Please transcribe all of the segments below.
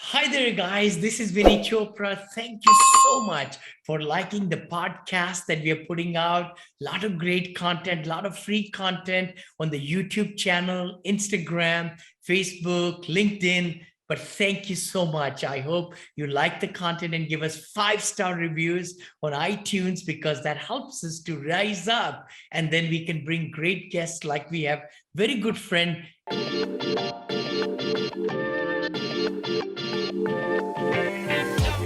Hi there, guys. This is Vinney Chopra. Thank you so much for liking the podcast that we are putting out. A lot of great content, a lot of free content on the YouTube channel, Instagram, Facebook, LinkedIn. But thank you so much. I hope you like the content and give us 5-star reviews on iTunes because that helps us to rise up. And then we can bring great guests like we have very good friend.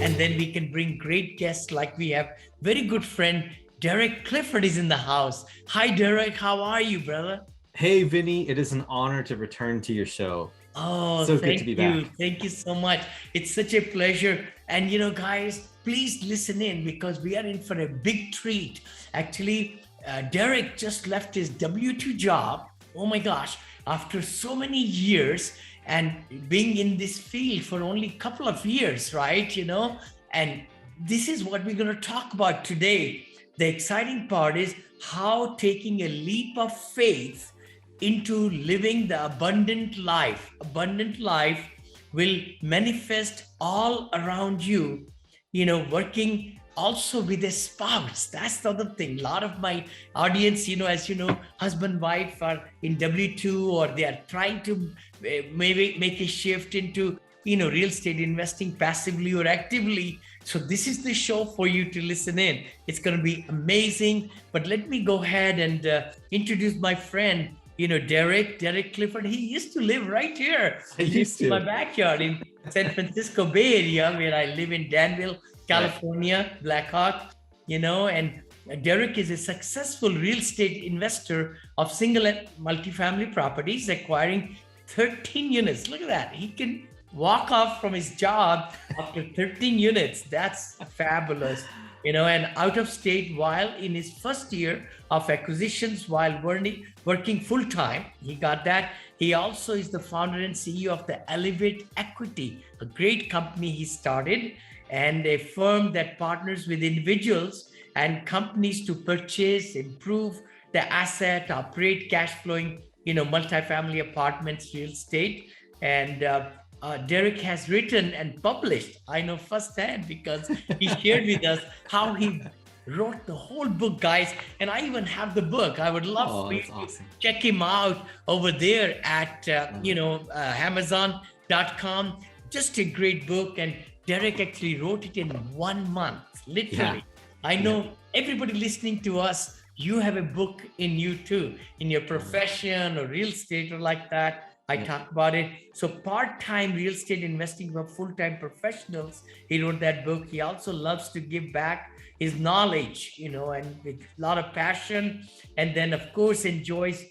And then we can bring great guests like we have very good friend Derek Clifford is in the house. Hi Derek, how are you, brother? Hey, Vinny, it is an honor to return to your show. Oh, So good to thank be you. back. Thank you so much. It's such a pleasure. And guys, please listen in because we are in for a big treat. Actually, Derek just left his W-2 job. Oh my gosh, after so many years and being in this field for only a couple of years, right? And this is what we're going to talk about today. The exciting part is how taking a leap of faith into living the abundant life will manifest all around you, working also with a spouse. That's the other thing. A lot of my audience, as you know, husband wife are in W2 or they are trying to maybe make a shift into real estate investing passively or actively. So this is the show for you to listen in. It's going to be amazing. But let me go ahead and introduce my friend, Derek Clifford. He used to live right here I used in my to. backyard in San Francisco Bay Area, where I live in Danville, Right. California, Blackhawk, and Derek is a successful real estate investor of single and multifamily properties, acquiring 13 units. Look at that. He can walk off from his job after 13 units. That's fabulous. And out of state while in his first year of acquisitions while working full time. He got that. He also is the founder and CEO of the Elevate Equity, a great company he started and a firm that partners with individuals and companies to purchase, improve the asset, operate cash flowing, multifamily apartments, real estate. And Derek has written and published, I know firsthand because he shared with us how he wrote the whole book, guys. And I even have the book. I would love Oh, for you that's to awesome. check him out over there at, Amazon.com. Just a great book. And Derek actually wrote it in 1 month, Yeah. literally. I Yeah. know everybody listening to us, you have a book in you too, in your profession or real estate or like that. I Yeah. talk about it. So part-time real estate investing for full-time professionals. He wrote that book. He also loves to give back his knowledge, and with a lot of passion. And then of course enjoys,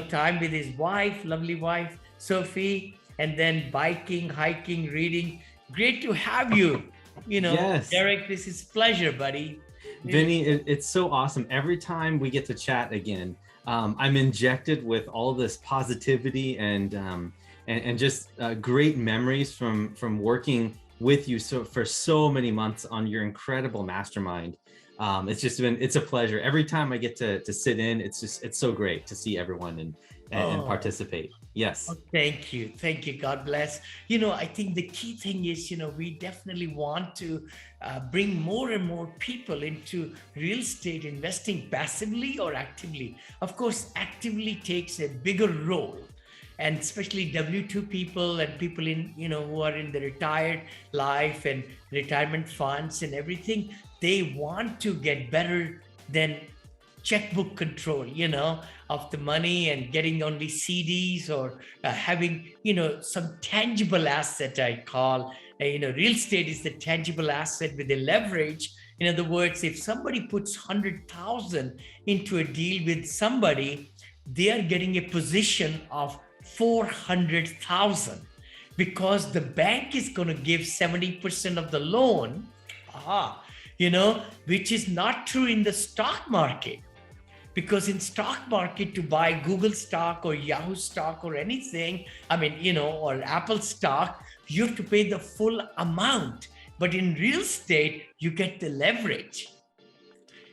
time with his wife, lovely wife, Sophie, and then biking, hiking, reading. Great to have you. Yes. Derek, this is pleasure, buddy. Really. Vinny, it's so awesome. Every time we get to chat again, I'm injected with all this positivity and just great memories from working with you for so many months on your incredible mastermind. It's a pleasure. Every time I get to sit in, it's so great to see everyone and Oh. participate. Yes. Oh, thank you. Thank you. God bless. I think the key thing is, we definitely want to bring more and more people into real estate investing passively or actively. Of course, actively takes a bigger role. And especially W-2 people and people who are in the retired life and retirement funds and everything, they want to get better than checkbook control, of the money and getting only CDs or having, some tangible asset, I call. Real estate is the tangible asset with the leverage. In other words, if somebody puts 100,000 into a deal with somebody, they are getting a position of 400,000 because the bank is going to give 70% of the loan. Aha, which is not true in the stock market, because in stock market to buy Google stock or Yahoo stock or anything, I mean, or Apple stock, you have to pay the full amount. But in real estate, you get the leverage.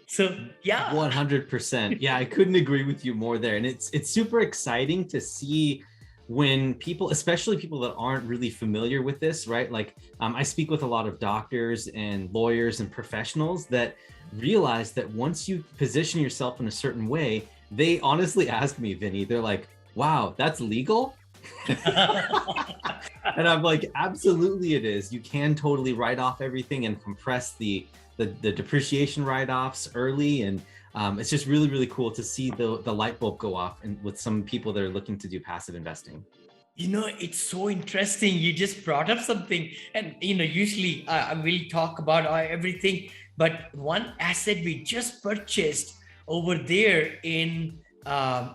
So yeah. 100%. Yeah, I couldn't agree with you more there. And it's super exciting to see when people, especially people that aren't really familiar with this, right? Like I speak with a lot of doctors and lawyers and professionals that realize that once you position yourself in a certain way, they honestly ask me, Vinney, they're like, wow, that's legal? And I'm like, absolutely it is. You can totally write off everything and compress the depreciation write-offs early. And it's just really, really cool to see the light bulb go off and with some people that are looking to do passive investing. It's so interesting. You just brought up something, and usually I will talk about everything, but one asset we just purchased over there in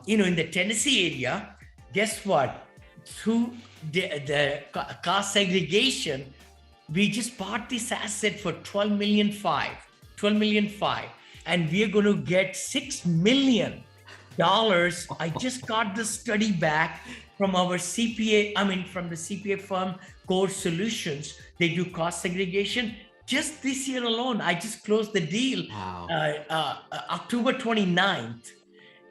in the Tennessee area. Guess what? Through the cost segregation, we just bought this asset for 12 million five, and we are going to get $6 million. I just got the study back from our CPA, from the CPA firm Core Solutions. They do cost segregation. Just this year alone, I just closed the deal. Wow. October 29th.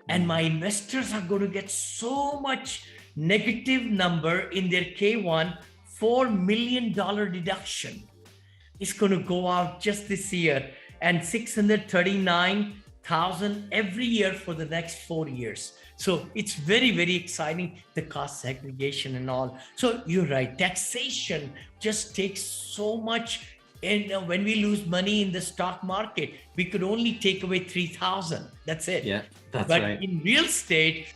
And my investors are going to get so much negative number in their K1, $4 million deduction. It's going to go out just this year, and 639,000 every year for the next 4 years. So it's very, very exciting, the cost segregation and all. So you're right, taxation just takes so much. And when we lose money in the stock market, we could only take away 3,000. That's it. Yeah, that's but right. But in real estate,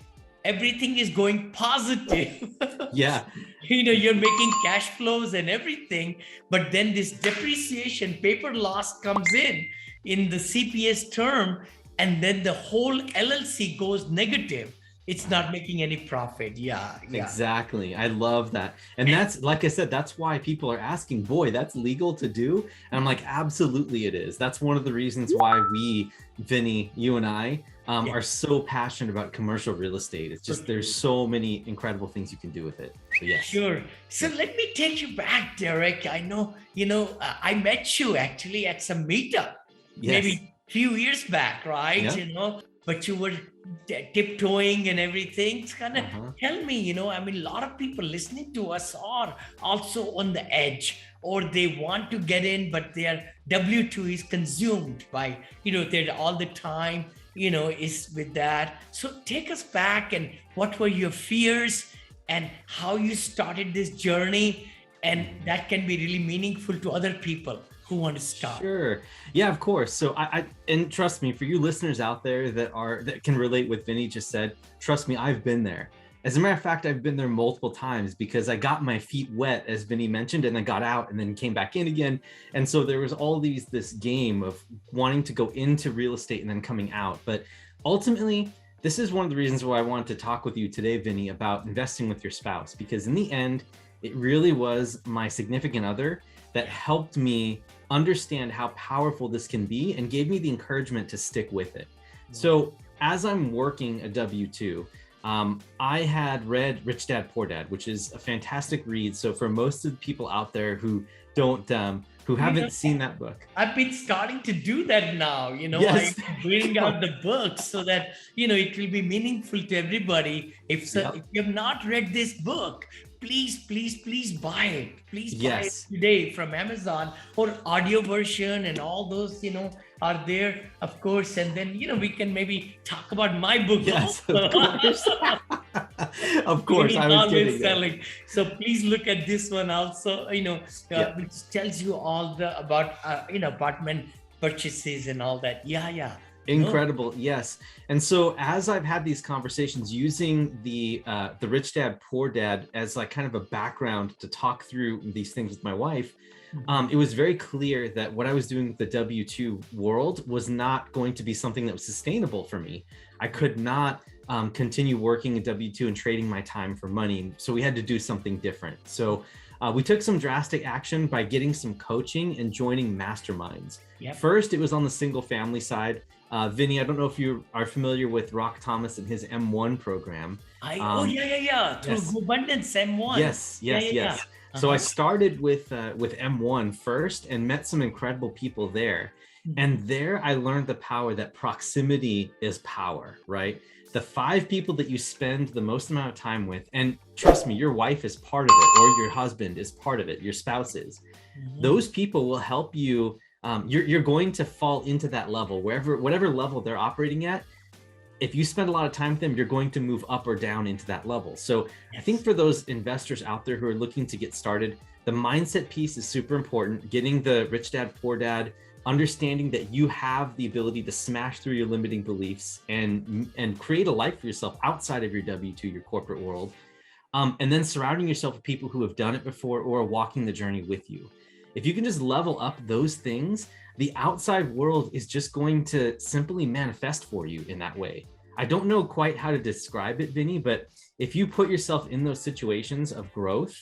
everything is going positive. Yeah. You're making cash flows and everything, but then this depreciation, paper loss comes in the CPS term, and then the whole LLC goes negative. It's not making any profit. Yeah. Exactly. I love that. And that's, like I said, that's why people are asking, boy, that's legal to do. And I'm like, absolutely it is. That's one of the reasons why we, Vinney, you and I, are so passionate about commercial real estate. It's just, there's so many incredible things you can do with it. So yes. Sure. So let me take you back, Derek. I know, I met you actually at some meetup, maybe a few years back, right? Yeah. But you were tiptoeing and everything. It's kind of tell me, a lot of people listening to us are also on the edge, or they want to get in, but their W-2 is consumed by, they're all the time, is with that. So take us back, and what were your fears and how you started this journey, and that can be really meaningful to other people who want to start. Sure. Yeah, of course. So and trust me, for you listeners out there that can relate with Vinney just said, trust me, I've been there. As a matter of fact, I've been there multiple times because I got my feet wet, as Vinney mentioned, and then got out and then came back in again. And so there was this game of wanting to go into real estate and then coming out. But ultimately, this is one of the reasons why I wanted to talk with you today, Vinney, about investing with your spouse, because in the end, it really was my significant other that helped me understand how powerful this can be and gave me the encouragement to stick with it. So as I'm working a W-2, I had read Rich Dad, Poor Dad, which is a fantastic read. So for most of the people out there who haven't seen that book. I've been starting to do that now, Yes. I bring out the books so that, it will be meaningful to everybody. If you have not read this book, please buy it. Please buy it today from Amazon, or audio version, and all those, are there, of course. And then, we can maybe talk about my book. Yes, also. of course. Of course, I was getting selling. So please look at this one also, which tells you all about, apartment purchases and all that. Yeah. Incredible. Yes. And so as I've had these conversations using the Rich Dad, Poor Dad as like kind of a background to talk through these things with my wife, it was very clear that what I was doing with the W-2 world was not going to be something that was sustainable for me. I could not continue working a W-2 and trading my time for money. So we had to do something different. So we took some drastic action by getting some coaching and joining masterminds. First, it was on the single family side. Vinney, I don't know if you are familiar with Rock Thomas and his M1 program. Through Abundance M1. Yes. So I started with M1 first and met some incredible people there. And there I learned the power that proximity is power, right? the 5 people that you spend the most amount of time with, and trust me, your wife is part of it, or your husband is part of it, your spouse is, those people will help you. You're going to fall into that level, whatever level they're operating at. If you spend a lot of time with them, you're going to move up or down into that level. So I think for those investors out there who are looking to get started, the mindset piece is super important. Getting the Rich Dad, Poor Dad, understanding that you have the ability to smash through your limiting beliefs and create a life for yourself outside of your W-2, your corporate world. And then surrounding yourself with people who have done it before or are walking the journey with you. If you can just level up those things, the outside world is just going to simply manifest for you in that way. I don't know quite how to describe it, Vinney, but if you put yourself in those situations of growth,